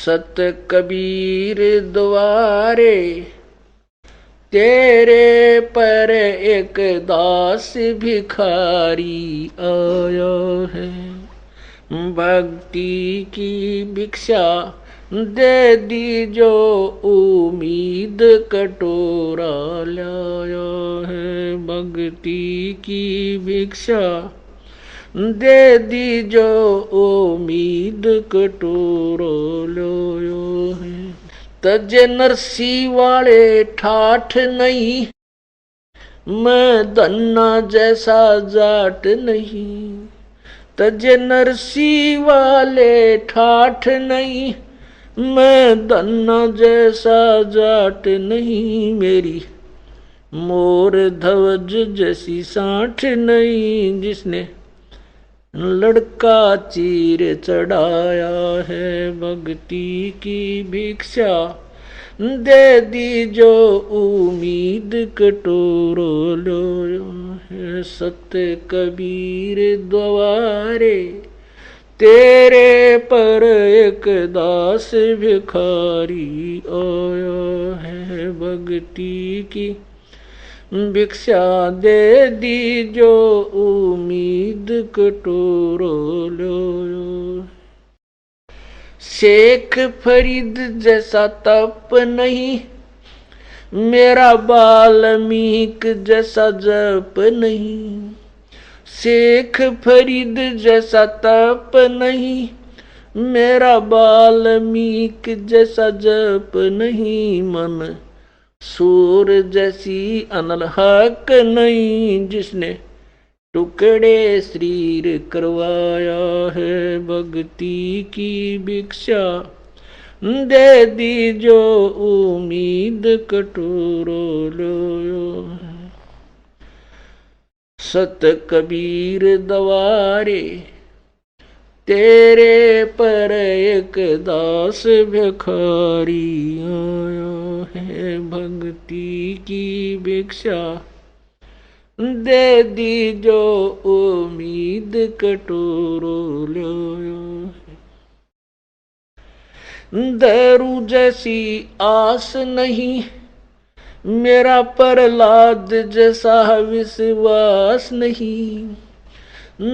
सत कबीर द्वारे तेरे पर एक दास भिखारी आया है। भक्ति की भिक्षा दे दी जो उम्मीद कटोरा लाया है। भक्ति की भिक्षा दे दी जो उम्मीद कटोरा लाया है। तजे नरसी वाले ठाठ नहीं, मैं धन्ना जैसा जाट नहीं। तजे नरसी वाले ठाठ नहीं, मैं धन्ना जैसा जाट नहीं। मेरी मोर ध्वज जैसी साठ नहीं, जिसने लड़का चीर चढ़ाया है। भक्ति की भिक्षा दे दी जो उम्मीद कटोरो लो है। सत्य कबीर द्वारे तेरे पर एक दास भिखारी आया है। भक्ति की भिक्षा दे दी जो उम्मीद कटोरो लो। शेख फरीद जैसा तप नहीं, मेरा वाल्मीक जैसा जप नहीं। शेख फरीद जैसा तप नहीं, मेरा वाल्मीक जैसा जप नहीं। मन सूर जैसी अनलहक नहीं, जिसने टुकड़े शरीर करवाया है। भक्ति की भिक्षा दे दी जो उम्मीद कटोरो लो। सत कबीर द्वारे तेरे पर एक दास भिखारी आया है। भक्ति की भिक्षा दे दी जो उम्मीद कटोरो लो। दारू जैसी आस नहीं, मेरा प्रहलाद जैसा विश्वास नहीं।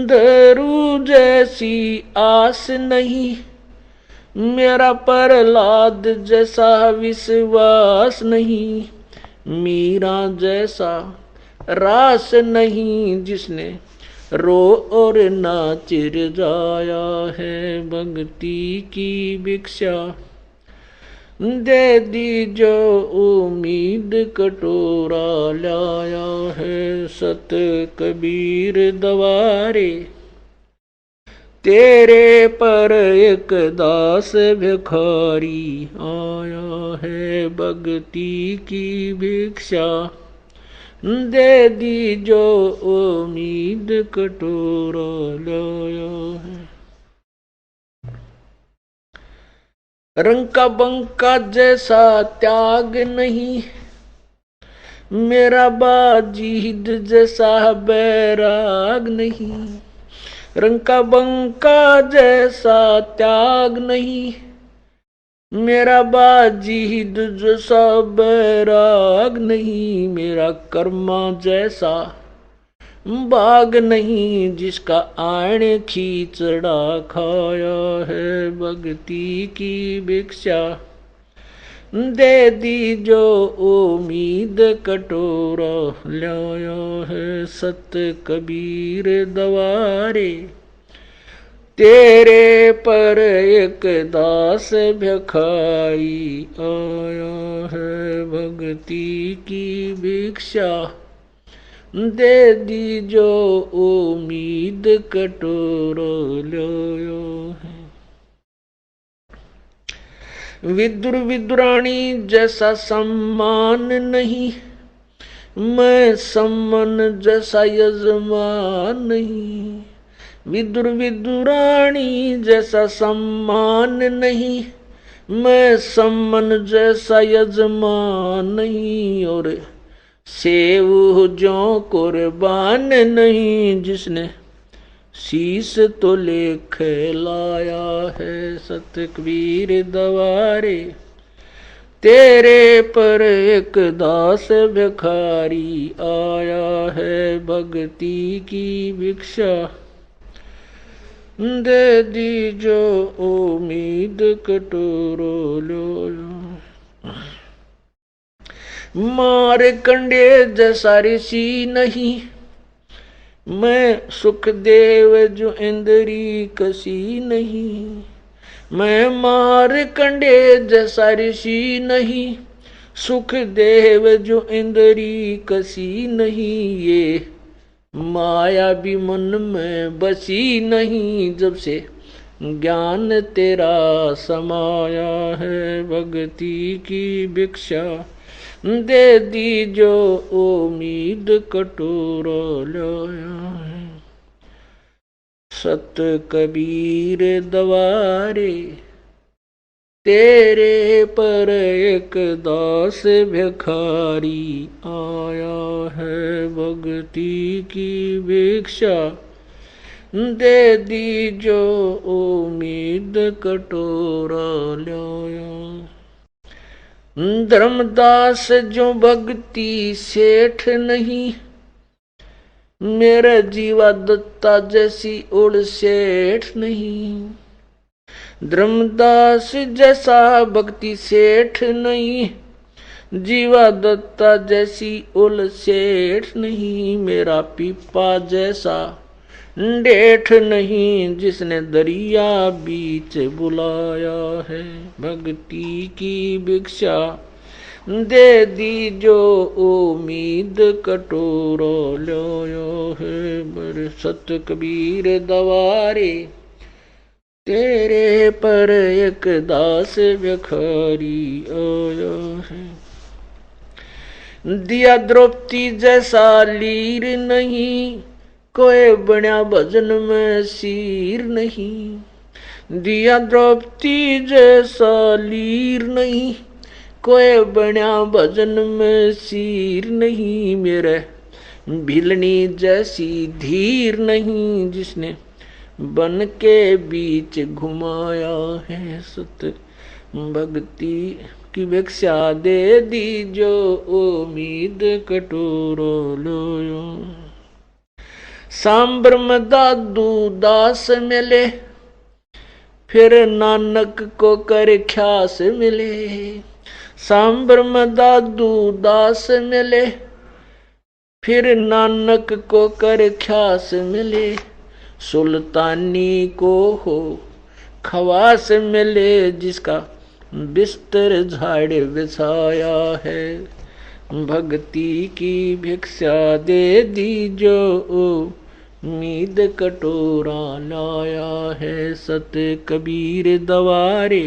दारू जैसी आस नहीं, मेरा प्रहलाद जैसा विश्वास नहीं। मीरा जैसा रास नहीं, जिसने रो और नाच जाया है। भक्ति की भिक्षा दे दी जो उम्मीद कटोरा लाया है। सत कबीर द्वारे तेरे पर एक दास भिखारी आया है। भक्ति की भिक्षा दे दी जो उम्मीद कटोरा लाया है। रंग का बंका जैसा त्याग नहीं, मेरा बाजीद जैसा बैराग नहीं। रंग का बंका जैसा त्याग नहीं, मेरा बाजीद जैसा बैराग नहीं। मेरा कर्मा जैसा बाग नहीं, जिसका आण खींचड़ा खाया है। भक्ति की भिक्षा दे दी जो उम्मीद कटोरा लाया है। सत कबीर द्वारे तेरे पर एक दास भिखारी आया है। भक्ति की भिक्षा दे दी जो उम्मीद कटोरा लाया है। विदुर विदुरानी जैसा सम्मान नहीं, मैं सम्मन जैसा यजमान नहीं। विदुर विदुरानी जैसा सम्मान नहीं, मैं सम्मन जैसा यजमान नहीं। और सेव जो कुर्बान नहीं, जिसने शीस तो लेख लाया है सत कबीर दवारे। तेरे पर एक दास भिखारी आया है भक्ति की भिक्षा। दे दी जो उम्मीद कटोरो लो। मार कंडे जैसा ऋषि नहीं, मैं सुखदेव जो इंद्री कसी नहीं। मैं मार कंडे जैसा ऋषि नहीं, सुखदेव जो इंद्री कसी नहीं। ये माया भी मन में बसी नहीं, जब से ज्ञान तेरा समाया है भक्ति की भिक्षा। दे दी जो उम्मीद कटोरा लाया है सत कबीर दवारे। तेरे पर एक दास भिखारी आया है भक्ति की भिक्षा। दे दी जो उम्मीद कटोरा लाया। धर्मदास जो भक्ति सेठ नहीं, मेरा जीवा दत्ता जैसी उड़ सेठ नहीं। धर्मदास जैसा भक्ति सेठ नहीं, जीवा दत्ता जैसी उल सेठ नहीं। मेरा पीपा जैसा डेठ नहीं, जिसने दरिया बीच बुलाया है भक्ति की भिक्षा। दे दी जो उम्मीद कटोरा लाया है बर सत कबीर दवारे। तेरे पर एक दास भिखारी आया है। दिया द्रौपदी जैसा लीर नहीं, कोई बन्या भजन में सीर नहीं। दिया द्रौपदी जैसा लीर नहीं, कोई बन्या भजन में सीर नहीं। मेरे भिलनी जैसी धीर नहीं, जिसने बन के बीच घुमाया है सत भक्ति की भिक्षा। दे दी जो उम्मीद कटोरा लाया। सांबर में दादू दास मिले, फिर नानक को कर ख्यास मिले। सांबर में दादू दास मिले, फिर नानक को कर ख्यास मिले। सुल्तानी को हो खवास मिले, जिसका बिस्तर झाड़ बिछाया है भक्ति की भिक्षा। दे दी जो उम्मीद कटोरा लाया है सत कबीर दवारे।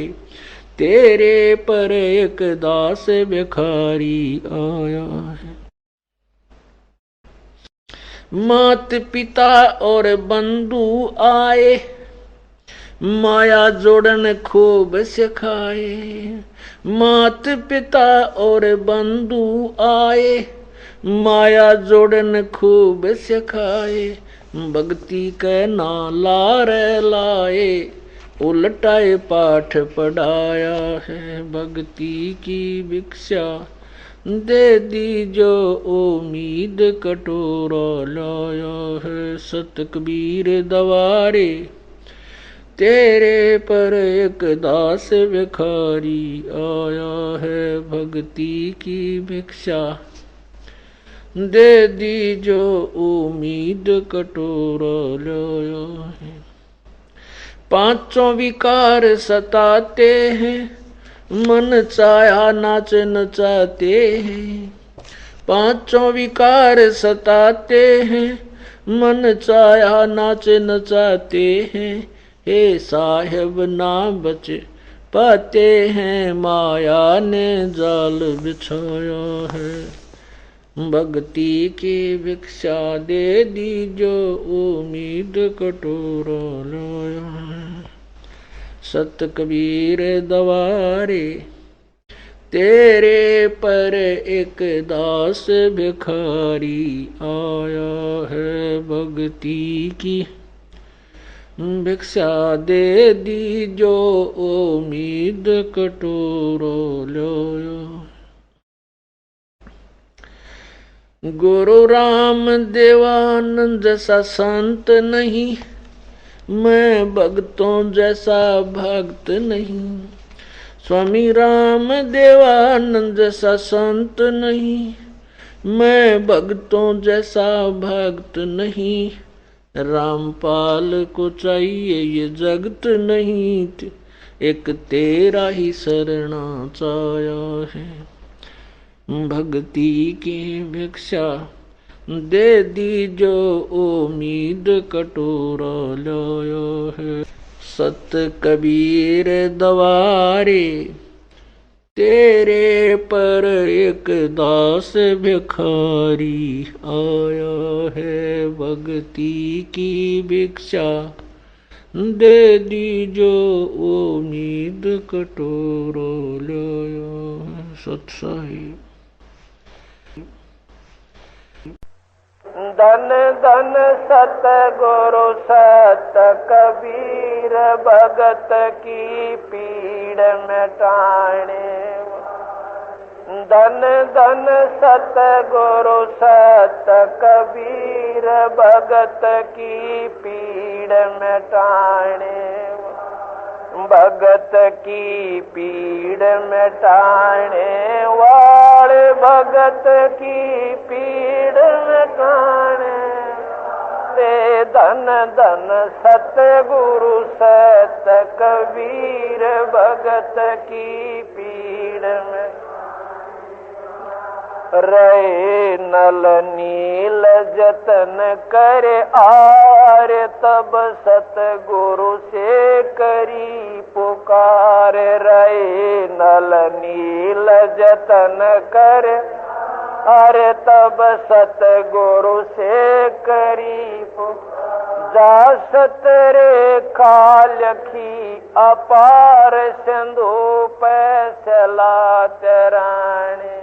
तेरे पर एक दास भिखारी आया है। मात पिता और बंधु आए, माया जोड़न खूब सिखाए। मात पिता और बंधु आए, माया जोड़न खूब सिखाए। भक्ति के नाला रे लाए, उलटाए पाठ पढ़ाया है भक्ति की भिक्षा। दे दी जो उम्मीद कटोरा लाया है सत कबीर दवारे। तेरे पर एक दास भिखारी आया है भक्ति की भिक्षा। दे दी जो उम्मीद कटोरा लाया है। पांचों विकार सताते हैं, मन चाहा नाच नचाते हैं। पांचों विकार सताते हैं, मन चाहा नाच नचाते हैं। हे साहेब ना बच पाते हैं, माया ने जाल बिछाया है भक्ति की भिक्षा। दे दी जो उम्मीद कटोरा लाया है सत कबीर दवारे। तेरे पर एक दास भिखारी आया है भक्ति की भिक्षा दे दी जो उम्मीद कटोरो लो। गुरु राम देवानंद जैसा संत नहीं, मैं भक्तों जैसा भक्त नहीं। स्वामी राम देवानंद जैसा संत नहीं, मैं भक्तों जैसा भक्त नहीं। रामपाल को चाहिए ये जगत नहीं, एक तेरा ही शरणा चाया है। भक्ति की भिक्षा दे दी जो उम्मीद कटोरा लाया है। सत कबीर दवारे तेरे पर एक दास भिखारी आया है। भक्ति की भिक्षा दे दी जो उम्मीद कटोरा लाया है। सत साहिब। धन धन सत गुरु सत कबीर भगत की पीड़ मिटाने। धन धन सत गुरु सत कबीर भगत की पीड़ मिटाने। भगत की पीड़ मिटाने वाले भगत की पीड़ मिटाने। ते धन धन सत गुरु सत कबीर भगत की पीड़ में। रहे नल नील जतन करे आर, तब सत गुरु से करी पुकार। रहे नल नील जतन करे अरे तब सत गुरु से करी पुकार। जा सतरे खालखी अपार सिंधु पैसला चराने।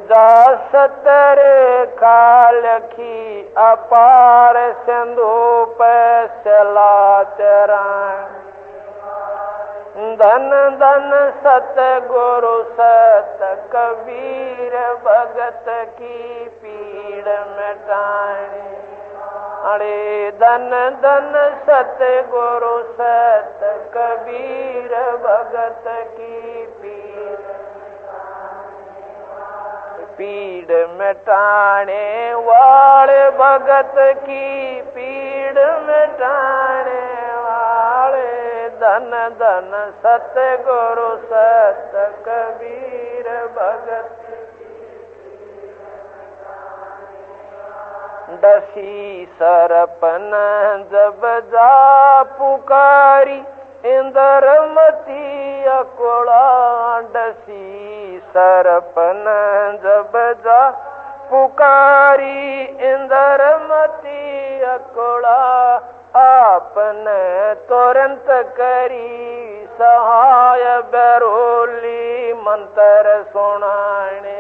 जा सतरे खालखी अपार सिंधु पैसला चराने। धन धन सत गुरु सत कबीर भगत की पीड़ मिटाने। अरे धन धन सत गुरु सत कबीर भगत की पीड़ मिटाने वाले भगत की पीड़ मिटाने वाले। धन धन सत गुरु सत कबीर भगत। दसी सरपन जब जा पुकारी, इंद्रमती अकोला। दसी सरपन जब जा पुकारी, इंद्रमती अकोला। आपने तुरंत करी सहाय, बरोली मंत्र सुनाने।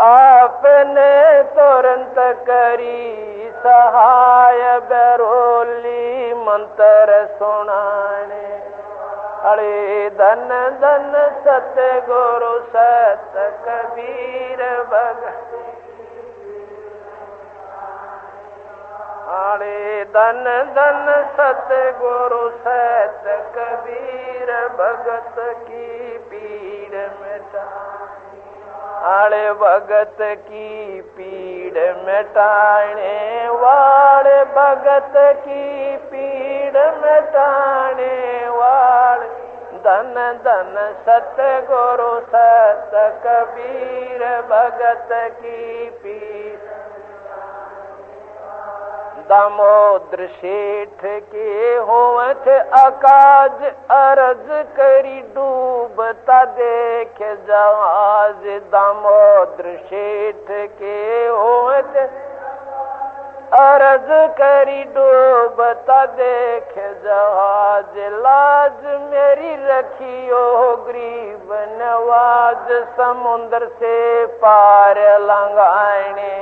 आपने तुरंत करी सहाय, बरोली मंत्र सुनाने। अरे धन धन सत गुरु सत कबीर भगत। अरे धन धन सत गुरु सत कबीर भगत की पीड़ मिटाने। अरे भगत की पीड़ मिटाने वाले भगत की पीड़ मिटाने वाले। धन धन सत गुरु सत कबीर भगत की पीड़। दामोदर सेठ के होवत आकाज, अर्ज करी डूबता देख जहाज। दामोदर सेठ के होवत अर्ज करी डूबता देख जहाज। लाज मेरी रखियो गरीब नवाज, समुद्र से पार लंघाने।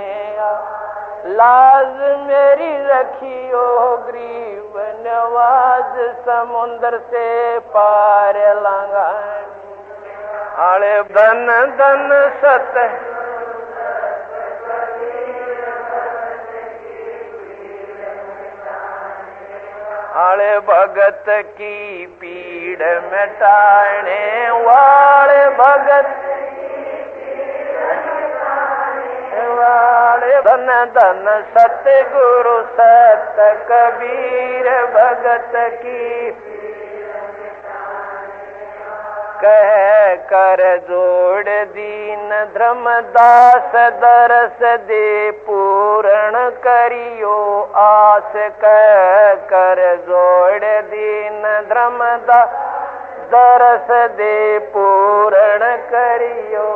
लाज मेरी रखियो गरीब नवाज समुंदर से पार लंघाने आले धन धन सत आले भगत की पीड़ मिटाने वाले भगत वाले धन धन सतगुरु सत कबीर भगत की कह कर जोड़ दीन धर्मदास दरस दे पूर्ण करियो आस कह कर जोड़ दीन धर्मदास दरस दे पूर्ण करियो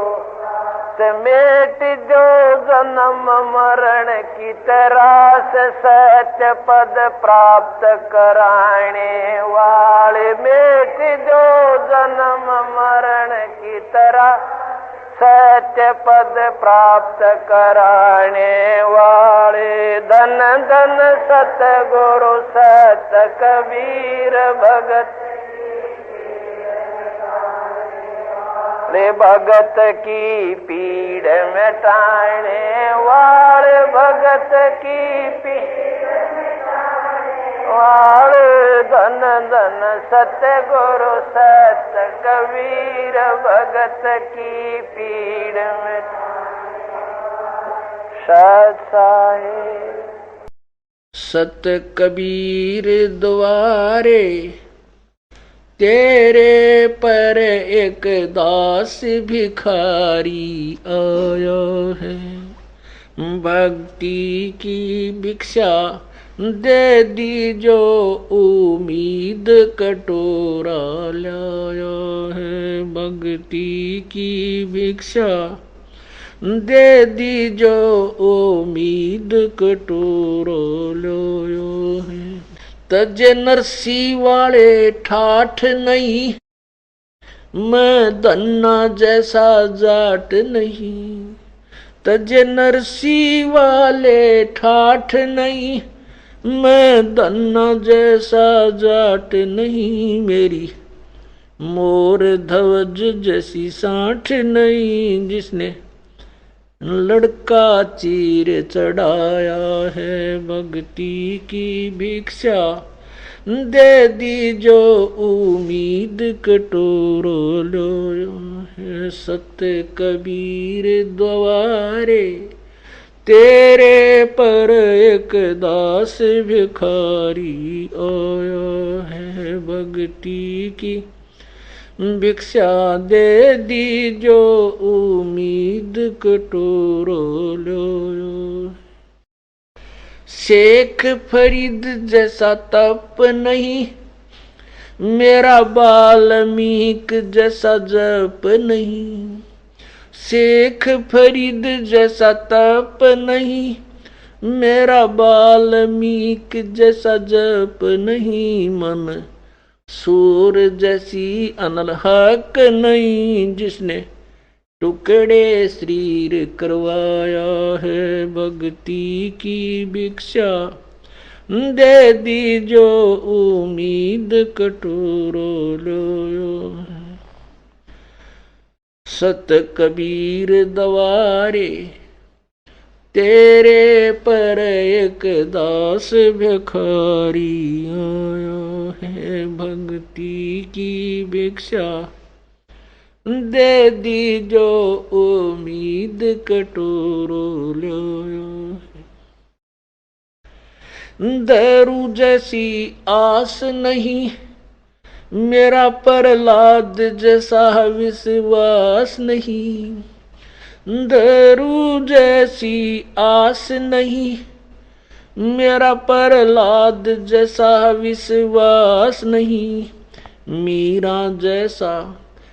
समेट जो जन्म मरण की तरास सत्य पद प्राप्त कराने वाले मेट जो जन्म मरण की तरह सत्य पद प्राप्त कराने वाले धन धन सतगुरु सत कबीर भगत भगत की पीड़ मिटाने वाले भगत की पीड़ वाले धन धन सतगुरु सत कबीर भगत की पीड़ मिटाने सत साहिब सत कबीर द्वारे तेरे पर एक दास भिखारी आया है, भक्ति की भिक्षा दे दी जो उम्मीद कटोरा लाया है। भक्ति की भिक्षा दे दी जो उम्मीद कटोरा लाया है। तजे नरसी वाले ठाठ नहीं, मैं धन्ना जैसा जाट नहीं। तजे नरसी वाले ठाठ नहीं, मैं धन्ना जैसा जाट नहीं। मेरी मोर ध्वज जैसी साठ नहीं, जिसने लड़का चीर चढ़ाया है। भक्ति की भिक्षा दे दी जो उम्मीद कटोरो लो है। सत्य कबीर द्वारे तेरे पर एक दास भिखारी आया है। भक्ति की भिक्षा दे दी जो उम्मीद कटोरो लो। शेख फरीद जैसा तप नहीं, मेरा वाल्मीक जैसा जप नहीं। शेख फरीद जैसा तप नहीं, मेरा वाल्मीक जैसा जप नहीं। मन सूर जैसी अनलहक नहीं, जिसने टुकड़े शरीर करवाया है। भक्ति की भिक्षा दे दी जो उम्मीद कटोरो लो। सत कबीर द्वारे तेरे पर एक दास भिखारी आया है। भक्ति की भिक्षा दे दी जो उम्मीद कटोरो लो। दारू जैसी आस नहीं, मेरा प्रहलाद जैसा विश्वास नहीं। दारू जैसी आस नहीं, मेरा प्रहलाद जैसा विश्वास नहीं। मीरा जैसा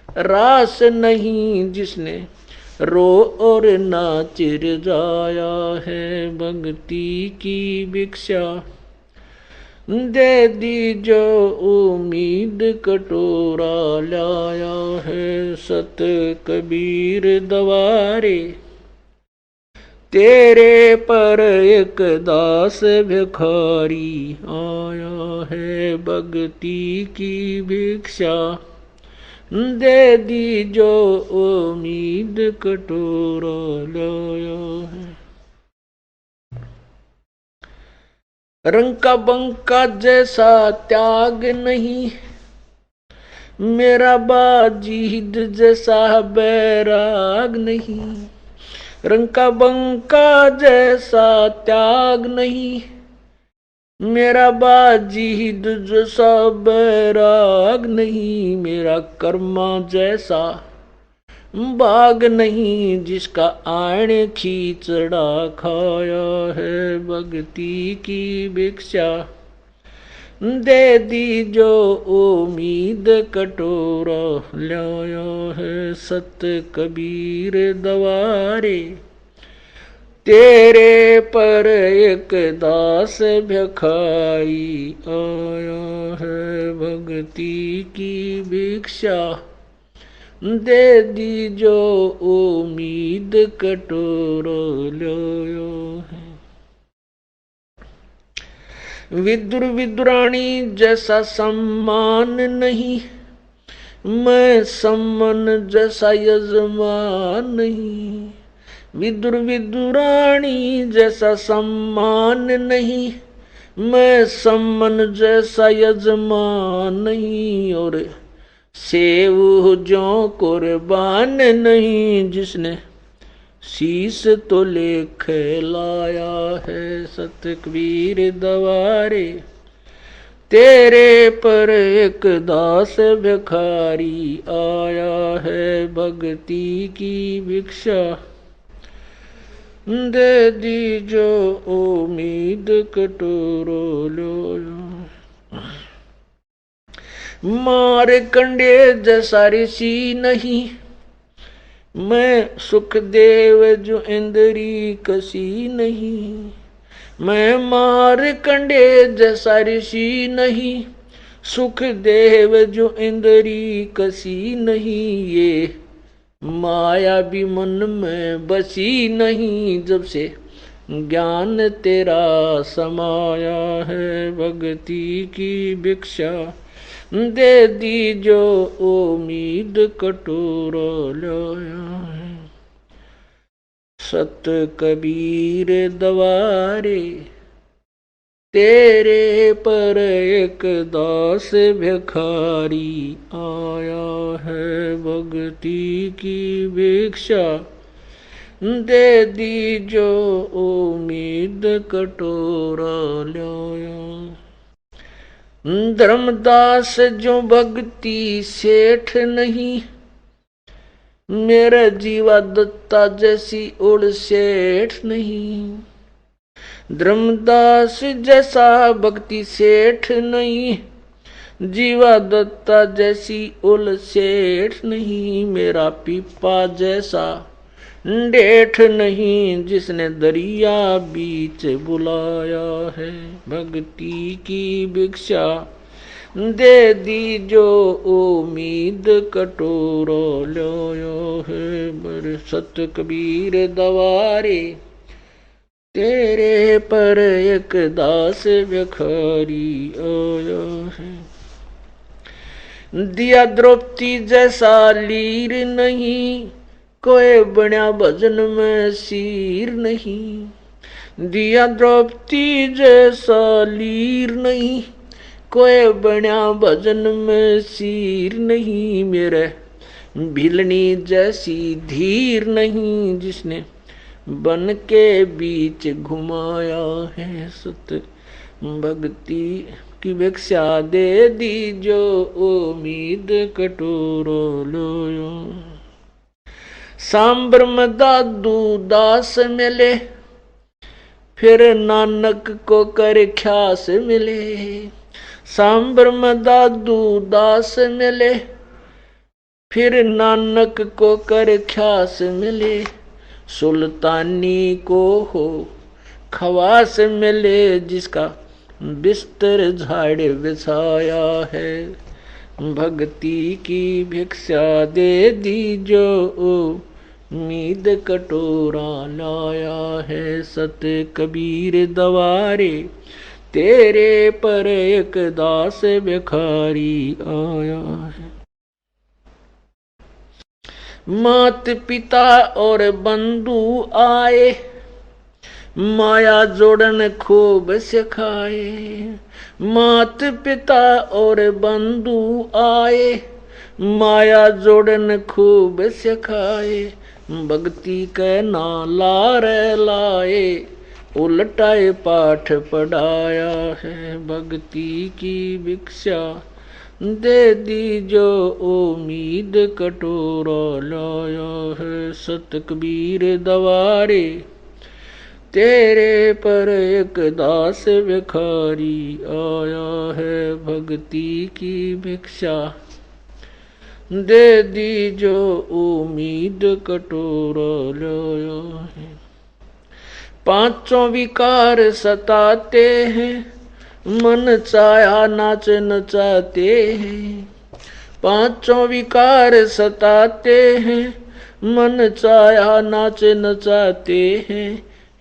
रास नहीं, जिसने रो और नाच जाया है। भक्ति की भिक्षा दे दी जो उम्मीद कटोरा लाया है। सत कबीर द्वारे तेरे पर एक दास भिखारी आया है भक्ति की भिक्षा, दे दी जो उम्मीद कटोरा लाया है। रंग का बंका जैसा त्याग नहीं, मेरा बाजीद जैसा बैराग नहीं। रंग का बंका जैसा त्याग नहीं, मेरा बाजीद जैसा बैराग नहीं। मेरा कर्मा जैसा बाग नहीं, जिसका आने खींचड़ा खाया है भक्ति की भिक्षा, दे दी जो उम्मीद कटोरा लाया है। सत कबीर दवारे, तेरे पर एक दास भिखारी आया है भक्ति की भिक्षा, दे दी जो उम्मीद कटोरा लाया है। विदुर विदुरानी जैसा सम्मान नहीं, मैं सम्मान जैसा यजमान नहीं। विदुर विदुरानी जैसा सम्मान नहीं, मैं सम्मान जैसा यजमान नहीं। और सेव जो कुर्बान नहीं, जिसने शीश तो लेख लाया है। सत कबीर दवारे, तेरे पर एक दास भिखारी आया है भक्ति की भिक्षा, दे दी जो उम्मीद कटोरो लो। मार कंडे जैसा ऋषि नहीं, मैं सुखदेव जो इंद्री कसी नहीं। मैं मार कंडे जैसा ऋषि नहीं, सुखदेव जो इंद्री कसी नहीं। ये माया भी मन में बसी नहीं, जब से ज्ञान तेरा समाया है भक्ति की भिक्षा, दे दी जो उम्मीद कटोरा लाया है। सत कबीर दवारे, तेरे पर एक दास भिखारी आया है भक्ति की भिक्षा, दे दी जो उम्मीद कटोरा लाया। धर्मदास जो भक्ति सेठ नहीं, मेरा जीवा दत्ता जैसी उड़ सेठ नहीं। धर्मदास जैसा भक्ति सेठ नहीं, जीवा दत्ता जैसी उल सेठ नहीं। मेरा पीपा जैसा डेठ नहीं, जिसने दरिया बीच बुलाया है भक्ति की भिक्षा, दे दी जो उम्मीद कटोरा लाया है। बर सत कबीर दवारे, तेरे पर एक दास भिखारी आया है। दिया द्रौपदी जैसा लीर नहीं, कोई बन्या भजन में सीर नहीं। दिया द्रौपदी जैसा लीर नहीं, कोई बन्या भजन में सीर नहीं। मेरे भिलनी जैसी धीर नहीं, जिसने बन के बीच घुमाया है। सत भक्ति की भिक्षा, दे दी जो उम्मीद कटोरा लाया। सांबर में दादू दास मिले, फिर नानक को कर ख्यास मिले। सांबर में दादू दास मिले, फिर नानक को कर ख्यास मिले। सुल्तानी को हो खवास मिले, जिसका बिस्तर झाड़ बिछाया है भक्ति की भिक्षा, दे दी जो मीद कटोरा लाया है सत कबीर दवारे, तेरे पर एक दास भिखारी आया है। मात पिता और बंधु आए, माया जोड़न खूब सिखाए। मात पिता और बंधु आए, माया जोड़न खूब सिखाए। भक्ति के नाला रे लाए, उलटाए पाठ पढ़ाया है। भक्ति की भिक्षा दे दी जो उम्मीद कटोरा लाया है। सत कबीर दवारे, तेरे पर एक दास भिखारी आया है। भक्ति की भिक्षा दे दी जो उम्मीद कटोरा लाया है। पांचों विकार सताते हैं, मन चाहा नाच नचाते हैं। पांचों विकार सताते हैं, मन चाहा नाच नचाते हैं।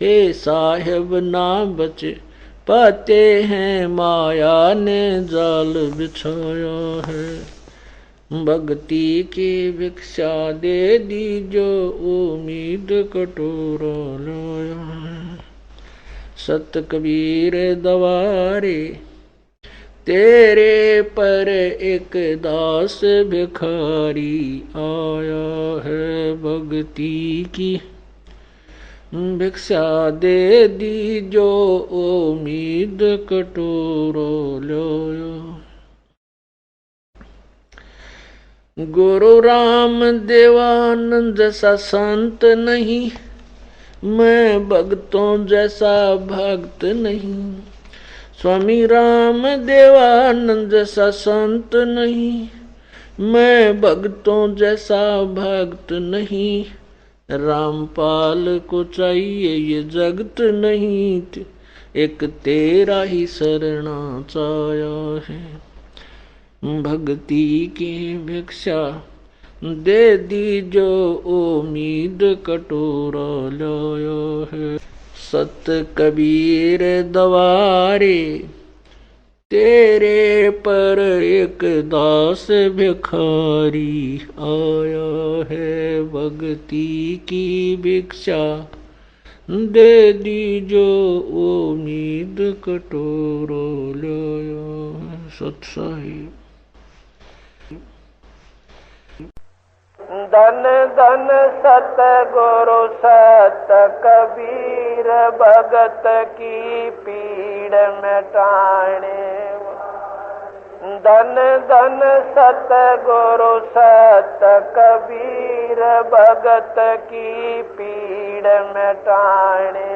हे साहेब ना बच पाते हैं, माया ने जाल बिछाया है। भक्ति की भिक्षा दे दी जो उम्मीद कटोरा लाया है। सत कबीर दवारे, तेरे पर एक दास भिखारी आया है। भक्ति की भिक्षा दे दी जो उम्मीद कटोरा लाया। गुरु राम देवानंद जैसा संत नहीं, मैं भक्तों जैसा भक्त नहीं। स्वामी राम देवानंद जैसा संत नहीं, मैं भक्तों जैसा भक्त नहीं। रामपाल को चाहिए ये जगत नहीं, एक तेरा ही शरणा चाया है। भक्ति की भिक्षा दे दी जो उम्मीद कटोरा लाया है। सत कबीर दवारे, तेरे पर एक दास भिखारी आया है। भक्ति की भिक्षा दे दी जो उम्मीद कटोरा लाया है। सत साहिब। धन धन सत गुरु सत कबीर, भगत की पीड़ मिटाने। धन धन सत गुरु सत कबीर, भगत की पीड़ मिटाने।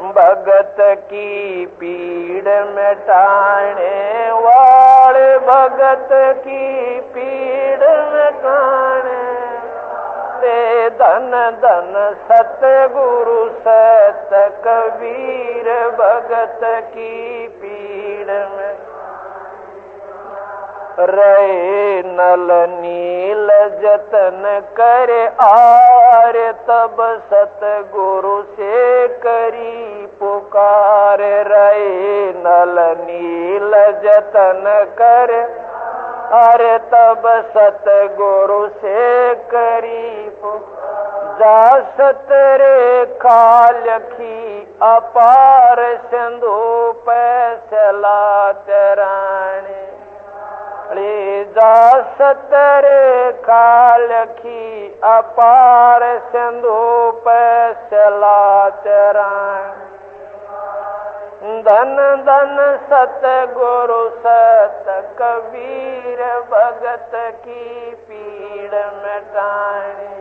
भगत की पीड़ मिटाने वाले, भगत की पीड़ मिटाने। ते धन धन सत गुरु सत कबीर, भगत की पीड़ में रहे नल नील जतन करे आर। तब सत गुरु से करी पुकार, रहे नल नील जतन करे अरे तब सत गुरु से करी पुकार। जा सतरे खालखी अपार, सिंधु पैसला तराने। जा सतरे खालखी अपार, सिंधु पैसला तराने। धन धन सत गुरु सत कबीर, भगत की पीड़ मिटाने।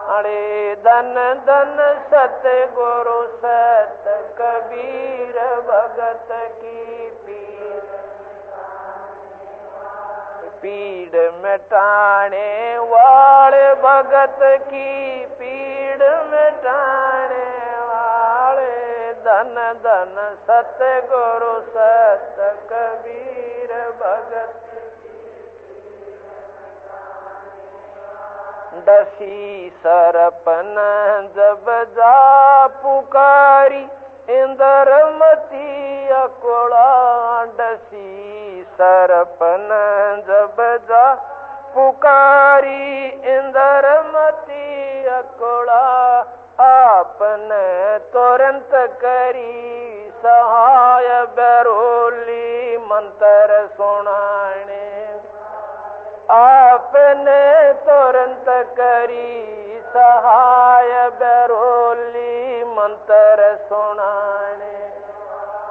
अरे धन धन सत गुरु सत कबीर, भगत की पीड़ मिटाने वाले, भगत की पीड़ मिटाने वाले। धन धन सत गुरु सत कबीर, भगत। डसी सरपन जब जा पुकारी इंद्रमती अकोला डसी सरपन जब जा पुकारी इंद्रमती अकोला आपने तुरंत करी सहाय बरोली मंत्र सुनाने आपने तुरंत करी सहाय बरोली मंत्र सुनाने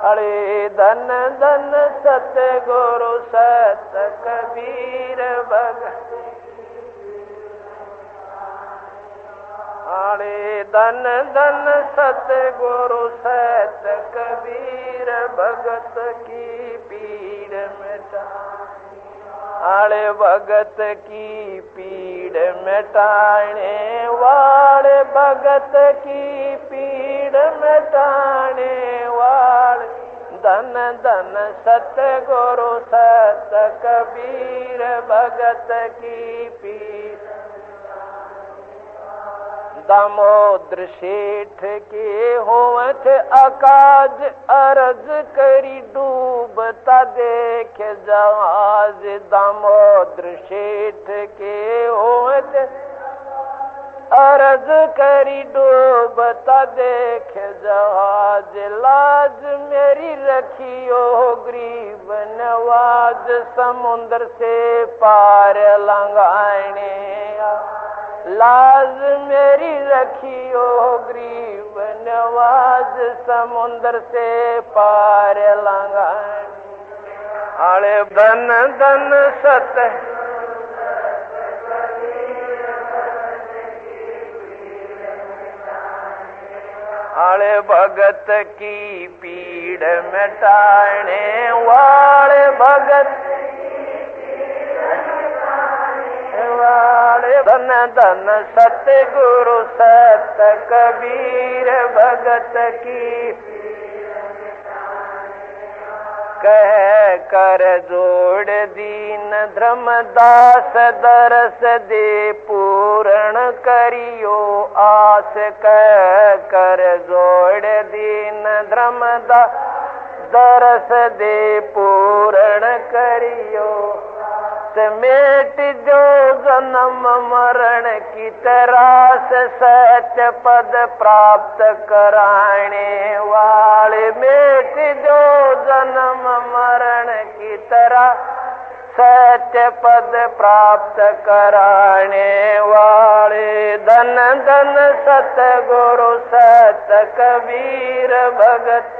अरे धन धन सतगुरु सत कबीर भगत अरे धन धन सतगुरु सत कबीर भगत की पीड़ मिटा आले भगत की पीड़ मिटाने वाले भगत की पीड़ मिटाने वाले धन धन सतगुरु सत कबीर भगत की पीड़ दामोदर सेठ के होवत आकाज अर्ज करी डूबता देख जहाज दामोदर सेठ के होवत अर्ज करी डूबता देख जहाज लाज मेरी रखियो गरीब नवाज समुद्र से पार लंघाने लाज मेरी रखियो गरीब नवाज समुद्र से पार लंघाने आले धन धन सत आले भगत की पीड़ मिटाने वाले भगत धन धन सतगुरु सत कबीर भगत की कह कर जोड़ दीन धर्मदास दरस दे पूर्ण करियो आस कह कर जोड़ दीन धर्मदास दरस दे पूर्ण करियो समेट जो जन्म मरण की तरास सत्य पद प्राप्त कराने वाले मेट जो जन्म मरण की तरह सत्य पद प्राप्त कराने वाले धन धन सतगुरु सत कबीर भगत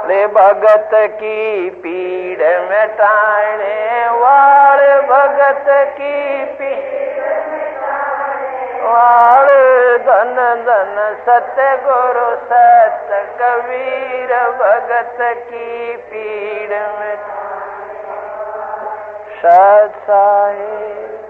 भगत की पीड़ मिटाने वाले भगत की पीड़ वाले धन धन सतगुरु सत कबीर भगत की पीड़ मिटाने सत साहिब